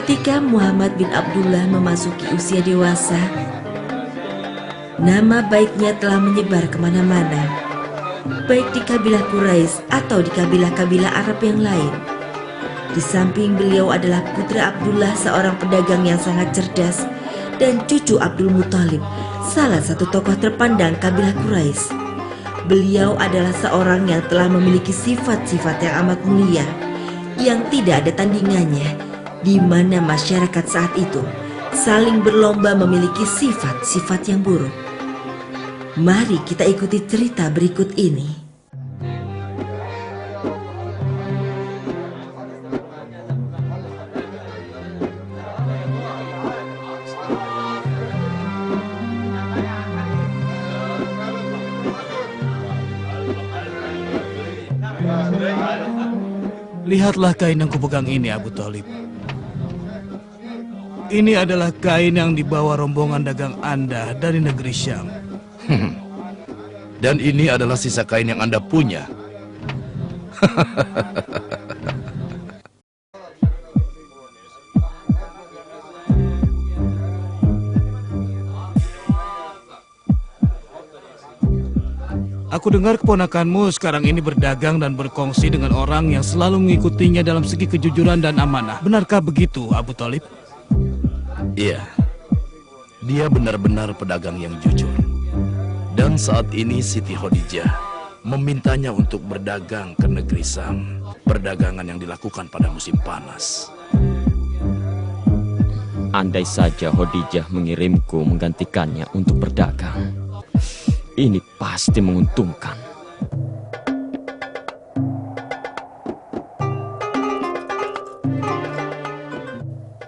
Ketika Muhammad bin Abdullah memasuki usia dewasa, nama baiknya telah menyebar kemana-mana, baik di kabilah Quraisy atau di kabilah-kabilah Arab yang lain. Di samping beliau adalah putra Abdullah, seorang pedagang yang sangat cerdas, dan cucu Abdul Muthalib, salah satu tokoh terpandang kabilah Quraisy. Beliau adalah seorang yang telah memiliki sifat-sifat yang amat mulia, yang tidak ada tandingannya, di mana masyarakat saat itu saling berlomba memiliki sifat-sifat yang buruk. Mari kita ikuti cerita berikut ini. Lihatlah kain yang kupegang ini, Abu Thalib. Ini adalah kain yang dibawa rombongan dagang Anda dari negeri Syam. Dan ini adalah sisa kain yang Anda punya. Aku dengar keponakanmu sekarang ini berdagang dan berkongsi dengan orang yang selalu mengikutinya dalam segi kejujuran dan amanah. Benarkah begitu, Abu Thalib? Iya, dia benar-benar pedagang yang jujur. Dan saat ini Siti Khadijah memintanya untuk berdagang ke negeri Syam, perdagangan yang dilakukan pada musim panas. Andai saja Khadijah mengirimku menggantikannya untuk berdagang, ini pasti menguntungkan.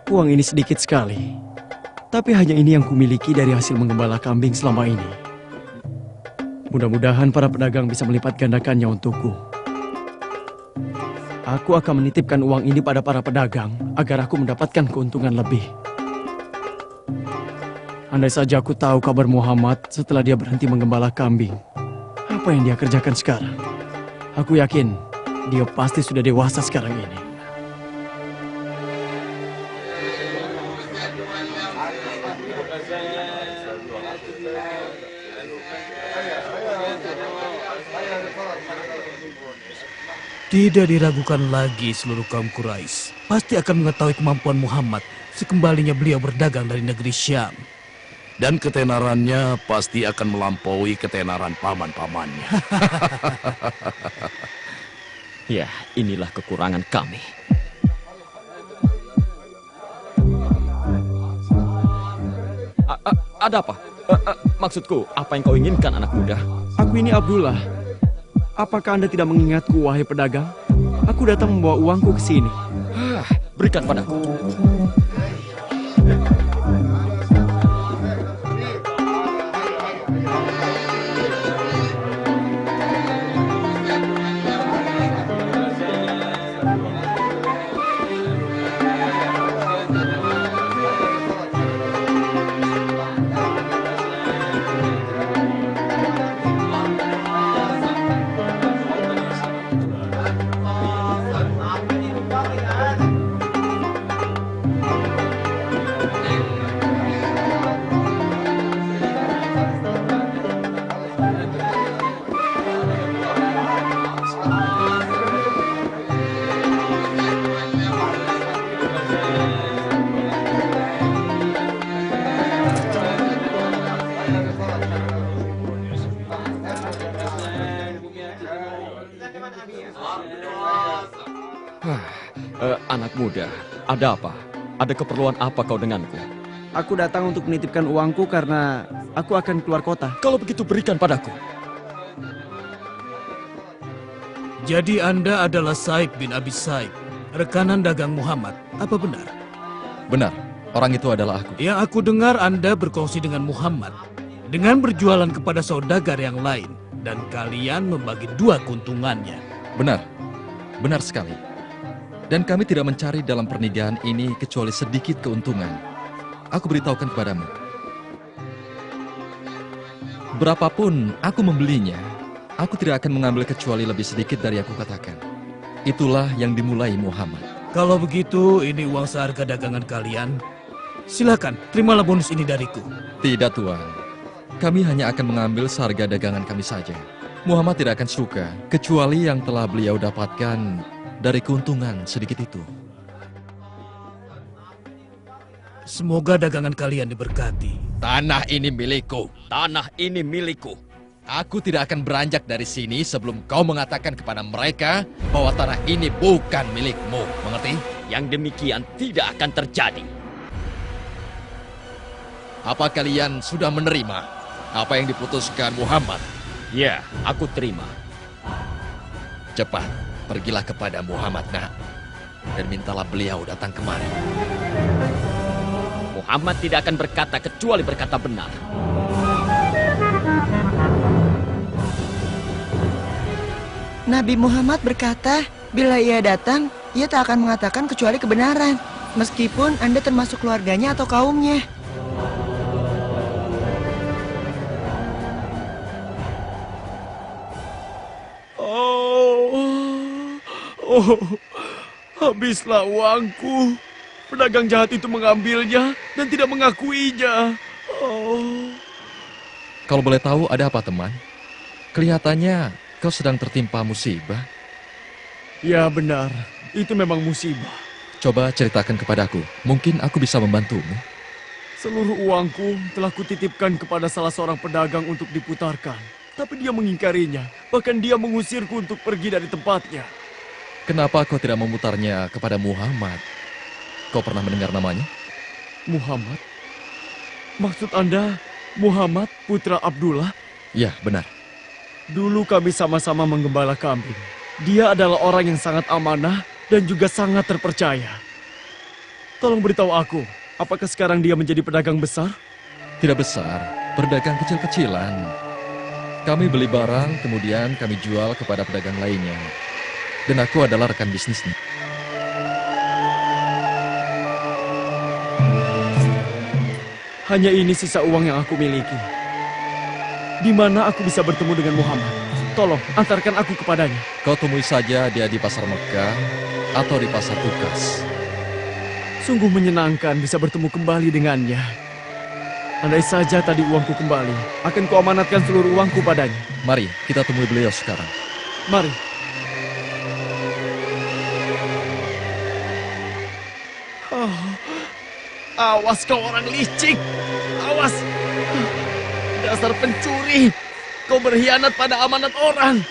Uang ini sedikit sekali, tapi hanya ini yang kumiliki dari hasil menggembala kambing selama ini. Mudah-mudahan para pedagang bisa melipat gandakannya untukku. Aku akan menitipkan uang ini pada para pedagang agar aku mendapatkan keuntungan lebih. Andai saja aku tahu kabar Muhammad setelah dia berhenti menggembala kambing, apa yang dia kerjakan sekarang? Aku yakin dia pasti sudah dewasa sekarang ini. Tidak diragukan lagi seluruh kaum Quraisy pasti akan mengetahui kemampuan Muhammad sekembalinya beliau berdagang dari negeri Syam. Dan ketenarannya pasti akan melampaui ketenaran paman-pamannya. Ya, inilah kekurangan kami. Ada apa? Maksudku, apa yang kau inginkan, anak muda? Aku ini Abdullah. Apakah Anda tidak mengingatku, wahai pedagang? Aku datang membawa uangku ke sini. Berikan padaku. Anak muda, ada apa? Ada keperluan apa kau denganku? Aku datang untuk menitipkan uangku karena aku akan keluar kota. Kalau begitu berikan padaku. Jadi Anda adalah Saib bin Abi Saib, rekanan dagang Muhammad. Apa benar? Benar, orang itu adalah aku. Yang aku dengar Anda berkongsi dengan Muhammad dengan berjualan kepada saudagar yang lain, dan kalian membagi dua keuntungannya. Benar, benar sekali. Dan kami tidak mencari dalam pernikahan ini kecuali sedikit keuntungan. Aku beritahukan kepadamu. Berapapun aku membelinya, aku tidak akan mengambil kecuali lebih sedikit dari aku katakan. Itulah yang dimulai Muhammad. Kalau begitu, ini uang seharga dagangan kalian. Silakan, terimalah bonus ini dariku. Tidak, Tuan. Kami hanya akan mengambil seharga dagangan kami saja. Muhammad tidak akan suka, kecuali yang telah beliau dapatkan dari keuntungan sedikit itu. Semoga dagangan kalian diberkati. Tanah ini milikku. Tanah ini milikku. Aku tidak akan beranjak dari sini sebelum kau mengatakan kepada mereka bahwa tanah ini bukan milikmu. Mengerti? Yang demikian tidak akan terjadi. Apa kalian sudah menerima apa yang diputuskan Muhammad? Ya, aku terima. Cepat, pergilah kepada Muhammad, nak. Dan mintalah beliau datang kemari. Muhammad tidak akan berkata kecuali berkata benar. Nabi Muhammad berkata, bila ia datang, ia tak akan mengatakan kecuali kebenaran, meskipun Anda termasuk keluarganya atau kaumnya. Habislah uangku. Pedagang jahat itu mengambilnya dan tidak mengakuinya. Kalau boleh tahu ada apa, teman? Kelihatannya kau sedang tertimpa musibah. Ya benar, itu memang musibah. Coba ceritakan kepadaku, mungkin aku bisa membantumu. Seluruh uangku telah kutitipkan kepada salah seorang pedagang untuk diputarkan. Tapi dia mengingkarinya, bahkan dia mengusirku untuk pergi dari tempatnya. Kenapa kau tidak memutarnya kepada Muhammad? Kau pernah mendengar namanya? Muhammad? Maksud Anda Muhammad putra Abdullah? Ya, benar. Dulu kami sama-sama menggembala kambing. Dia adalah orang yang sangat amanah dan juga sangat terpercaya. Tolong beritahu aku, apakah sekarang dia menjadi pedagang besar? Tidak besar, berdagang kecil-kecilan. Kami beli barang, kemudian kami jual kepada pedagang lainnya. Dan aku adalah rekan bisnisnya. Hanya ini sisa uang yang aku miliki. Di mana aku bisa bertemu dengan Muhammad? Tolong, antarkan aku kepadanya. Kau temui saja dia di pasar Mekah atau di pasar Tukas. Sungguh menyenangkan bisa bertemu kembali dengannya. Andai saja tadi uangku kembali, akan kuamanatkan seluruh uangku padanya. Mari, kita temui beliau sekarang. Mari. Awas kau orang licik! Awas! Dasar pencuri! Kau berkhianat pada amanat orang!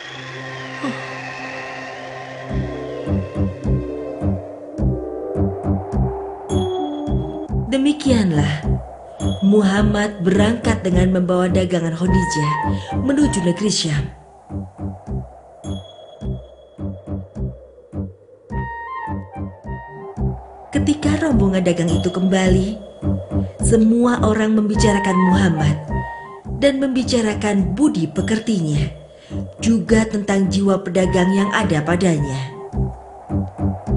Demikianlah, Muhammad berangkat dengan membawa dagangan Khadijah menuju negeri Syam. Ketika rombongan dagang itu kembali, semua orang membicarakan Muhammad dan membicarakan budi pekertinya, juga tentang jiwa pedagang yang ada padanya.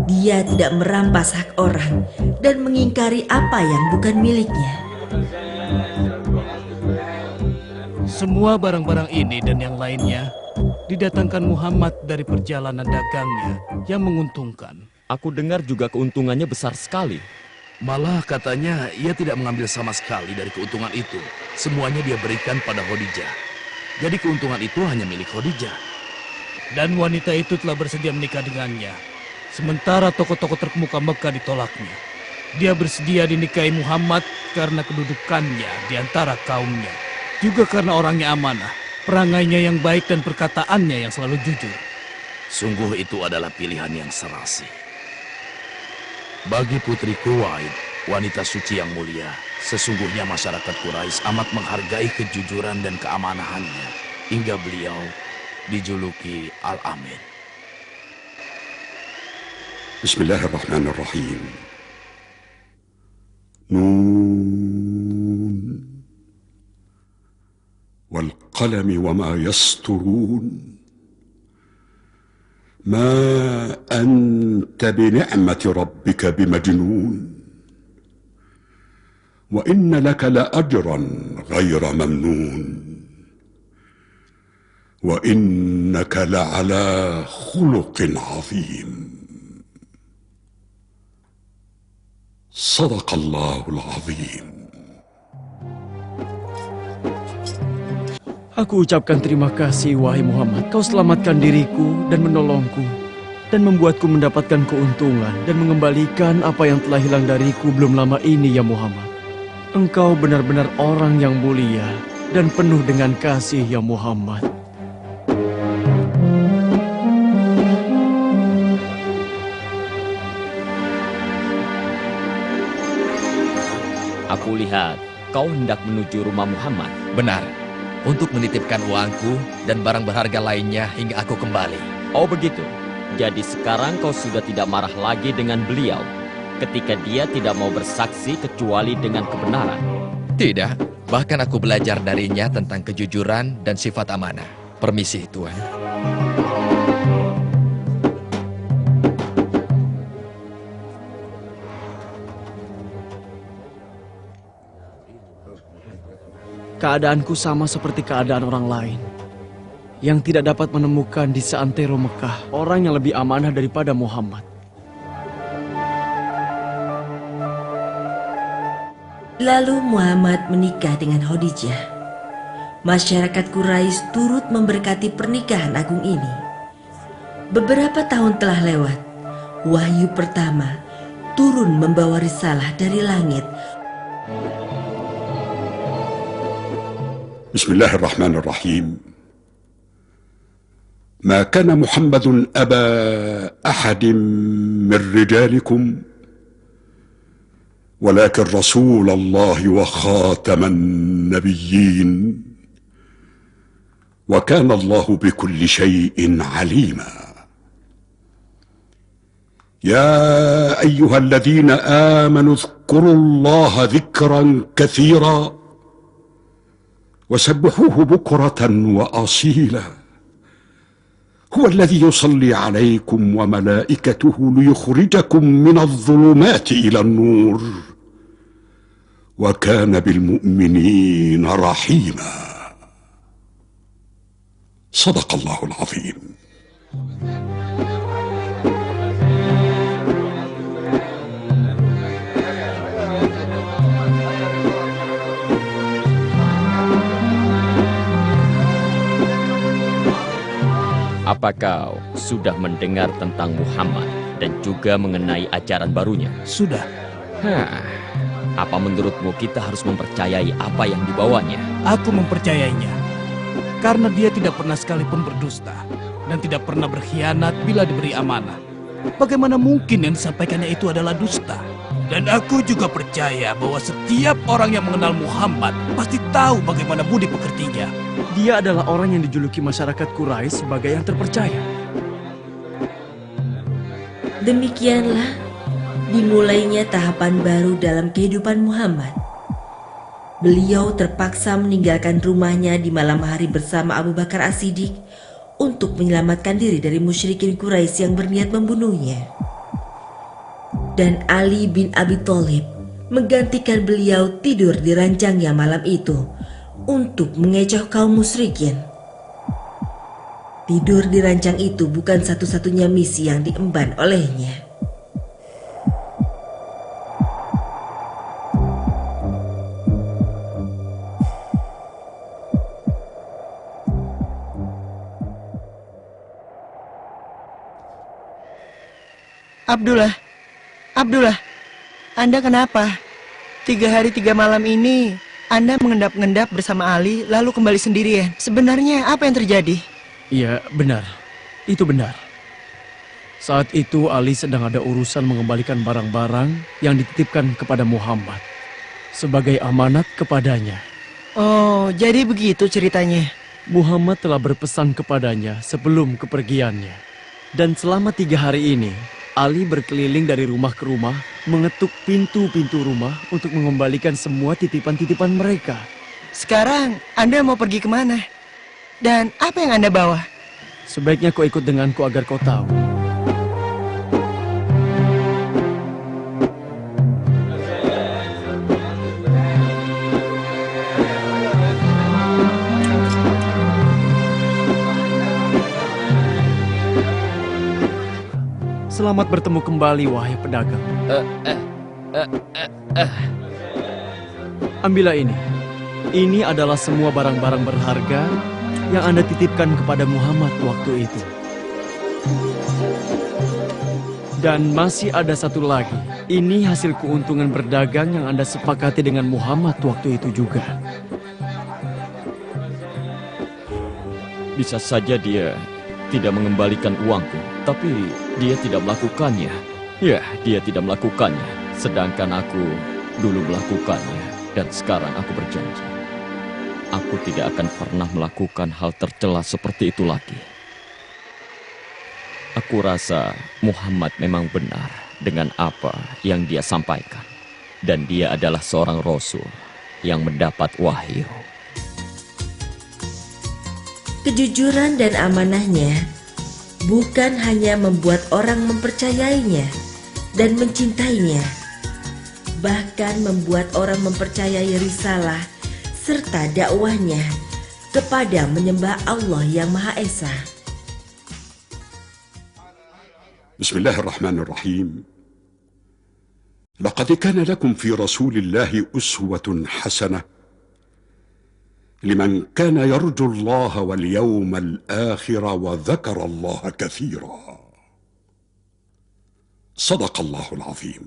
Dia tidak merampas hak orang dan mengingkari apa yang bukan miliknya. Semua barang-barang ini dan yang lainnya didatangkan Muhammad dari perjalanan dagangnya yang menguntungkan. Aku dengar juga keuntungannya besar sekali. Malah katanya ia tidak mengambil sama sekali dari keuntungan itu. Semuanya dia berikan pada Khadijah. Jadi keuntungan itu hanya milik Khadijah. Dan wanita itu telah bersedia menikah dengannya. Sementara tokoh-tokoh terkemuka Mekah ditolaknya. Dia bersedia dinikahi Muhammad karena kedudukannya di antara kaumnya. Juga karena orangnya amanah, perangainya yang baik dan perkataannya yang selalu jujur. Sungguh itu adalah pilihan yang serasi. Bagi putri Kuwait, wanita suci yang mulia, sesungguhnya masyarakat Quraisy amat menghargai kejujuran dan keamanahannya, hingga beliau dijuluki Al-Amin. Bismillahirrahmanirrahim. Nun wal qalami wa ma yasturun. ما أنت بنعمة ربك بمجنون وإن لك لأجرا غير ممنون وإنك لعلى خلق عظيم. صدق الله العظيم. Aku ucapkan terima kasih, wahai Muhammad. Kau selamatkan diriku dan menolongku, dan membuatku mendapatkan keuntungan dan mengembalikan apa yang telah hilang dariku belum lama ini, ya Muhammad. Engkau benar-benar orang yang mulia dan penuh dengan kasih, ya Muhammad. Aku lihat kau hendak menuju rumah Muhammad. Benar, untuk menitipkan uangku dan barang berharga lainnya hingga aku kembali. Oh begitu. Jadi sekarang kau sudah tidak marah lagi dengan beliau ketika dia tidak mau bersaksi kecuali dengan kebenaran. Tidak, bahkan aku belajar darinya tentang kejujuran dan sifat amanah. Permisi, Tuan. Keadaanku sama seperti keadaan orang lain yang tidak dapat menemukan di seantero Mekah orang yang lebih amanah daripada Muhammad. Lalu Muhammad menikah dengan Khadijah. Masyarakat Quraisy turut memberkati pernikahan agung ini. Beberapa tahun telah lewat. Wahyu pertama turun membawa risalah dari langit. بسم الله الرحمن الرحيم. ما كان محمد أبا أحد من رجالكم ولكن رسول الله وخاتم النبيين وكان الله بكل شيء عليما. يا أيها الذين آمنوا اذكروا الله ذكرا كثيرا وسبحوه بكرة وأصيلا. هو الذي يصلي عليكم وملائكته ليخرجكم من الظلمات إلى النور وكان بالمؤمنين رحيما. صدق الله العظيم. Apa kau sudah mendengar tentang Muhammad dan juga mengenai ajaran barunya? Sudah. Apa menurutmu kita harus mempercayai apa yang dibawanya? Aku mempercayainya. Karena dia tidak pernah sekalipun berdusta dan tidak pernah berkhianat bila diberi amanah. Bagaimana mungkin yang disampaikannya itu adalah dusta? Dan aku juga percaya bahwa setiap orang yang mengenal Muhammad pasti tahu bagaimana budi pekertinya. Dia adalah orang yang dijuluki masyarakat Quraisy sebagai yang terpercaya. Demikianlah dimulainya tahapan baru dalam kehidupan Muhammad. Beliau terpaksa meninggalkan rumahnya di malam hari bersama Abu Bakar As-Siddiq untuk menyelamatkan diri dari musyrikin Quraisy yang berniat membunuhnya. Dan Ali bin Abi Thalib menggantikan beliau tidur di ranjangnya malam itu untuk mengecoh kaum musyrikin. Tidur di ranjang itu bukan satu-satunya misi yang diemban olehnya. Abdullah, Anda kenapa? 3 hari 3 malam ini Anda mengendap-endap bersama Ali lalu kembali sendirian. Sebenarnya apa yang terjadi? Iya, benar. Itu benar. Saat itu Ali sedang ada urusan mengembalikan barang-barang yang dititipkan kepada Muhammad sebagai amanat kepadanya. Oh, jadi begitu ceritanya. Muhammad telah berpesan kepadanya sebelum kepergiannya. Dan selama 3 hari ini, Ali berkeliling dari rumah ke rumah, mengetuk pintu-pintu rumah untuk mengembalikan semua titipan-titipan mereka. Sekarang Anda mau pergi kemana? Dan apa yang Anda bawa? Sebaiknya kau ikut denganku agar kau tahu. Selamat bertemu kembali, wahai pedagang. Ambillah ini. Ini adalah semua barang-barang berharga yang Anda titipkan kepada Muhammad waktu itu. Dan masih ada satu lagi. Ini hasil keuntungan berdagang yang Anda sepakati dengan Muhammad waktu itu juga. Bisa saja dia tidak mengembalikan uangku, tapi dia tidak melakukannya. Ya, dia tidak melakukannya, sedangkan aku dulu melakukannya, dan sekarang aku berjanji. Aku tidak akan pernah melakukan hal tercela seperti itu lagi. Aku rasa Muhammad memang benar dengan apa yang dia sampaikan. Dan dia adalah seorang Rasul yang mendapat wahyu. Kejujuran dan amanahnya bukan hanya membuat orang mempercayainya dan mencintainya, bahkan membuat orang mempercayai risalah serta dakwahnya kepada menyembah Allah yang Maha Esa. بسم الله الرحمن الرحيم. لقد كان لكم في رسول الله أسوة حسنة لمن كان يرجو الله واليوم الآخر وذكر الله كثيرا. صدق الله العظيم.